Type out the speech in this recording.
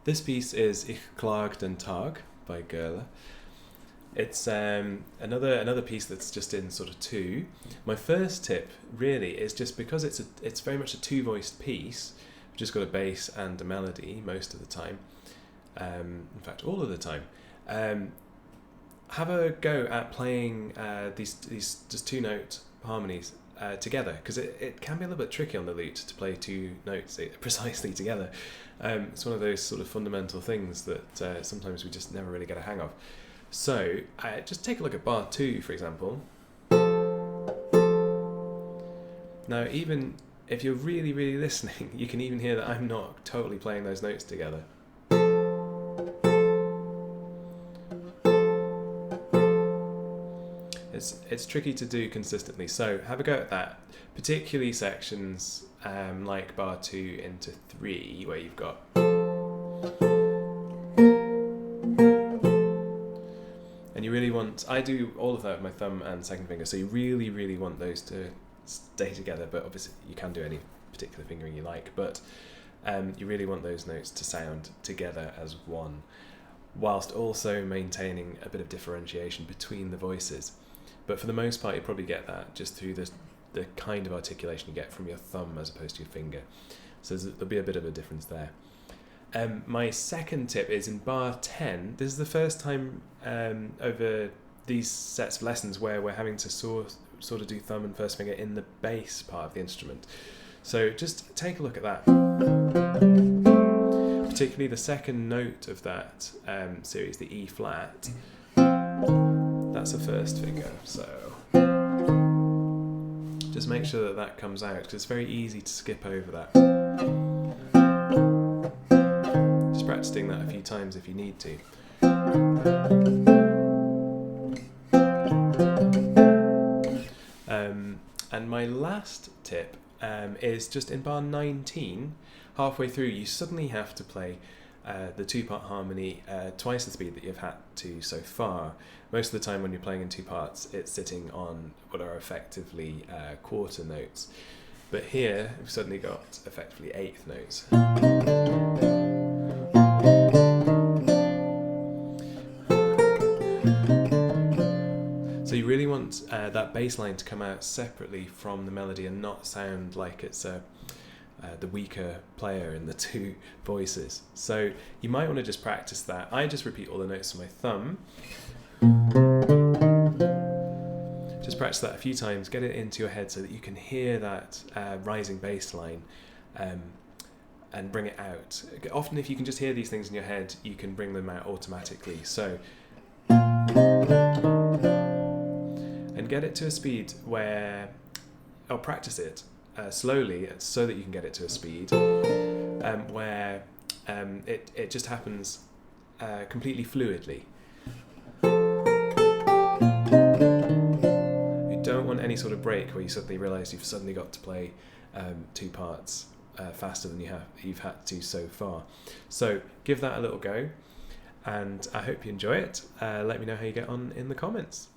This piece is Ich klage den Tag by Goethe. It's another piece that's just in sort of two. My first tip really is just because it's very much a two-voiced piece. We've just got a bass and a melody most of the time. In fact, all of the time. Have a go at playing these just two-note harmonies together, because it can be a little bit tricky on the lute to play two notes precisely together. It's one of those sort of fundamental things that sometimes we just never really get a hang of. So just take a look at bar 2, for example. Now, even if you're really, really listening, you can even hear that I'm not totally playing those notes together. It's tricky to do consistently, so have a go at that. Particularly sections like bar 2 into 3, where you've got. And you really want, I do all of that with my thumb and second finger, so you really, really want those to stay together, but obviously you can do any particular fingering you like, but you really want those notes to sound together as one, whilst also maintaining a bit of differentiation between the voices. But for the most part, you probably get that just through the kind of articulation you get from your thumb as opposed to your finger. So there'll be a bit of a difference there. My second tip is in bar 10. This is the first time over these sets of lessons where we're having to sort of do thumb and first finger in the bass part of the instrument. So just take a look at that. Particularly the second note of that series, the E flat. That's the first finger, so just make sure that comes out, because it's very easy to skip over that. Just practice doing that a few times if you need to. And my last tip is just in bar 19, halfway through, you suddenly have to play the two-part harmony twice the speed that you've had to so far. Most of the time when you're playing in two parts, it's sitting on what are effectively quarter notes. But here, we've suddenly got effectively eighth notes. So you really want that bass line to come out separately from the melody and not sound like it's the weaker player in the two voices. So you might want to just practice that. I just repeat all the notes with my thumb. Just practice that a few times, get it into your head so that you can hear that rising bass line and bring it out. Often if you can just hear these things in your head, you can bring them out automatically. So, and get it to a speed where, or practice it slowly so that you can get it to a speed where it just happens completely fluidly. You don't want any sort of break where you suddenly realise you've suddenly got to play two parts faster than you've had to so far. So give that a little go, and I hope you enjoy it. Let me know how you get on in the comments.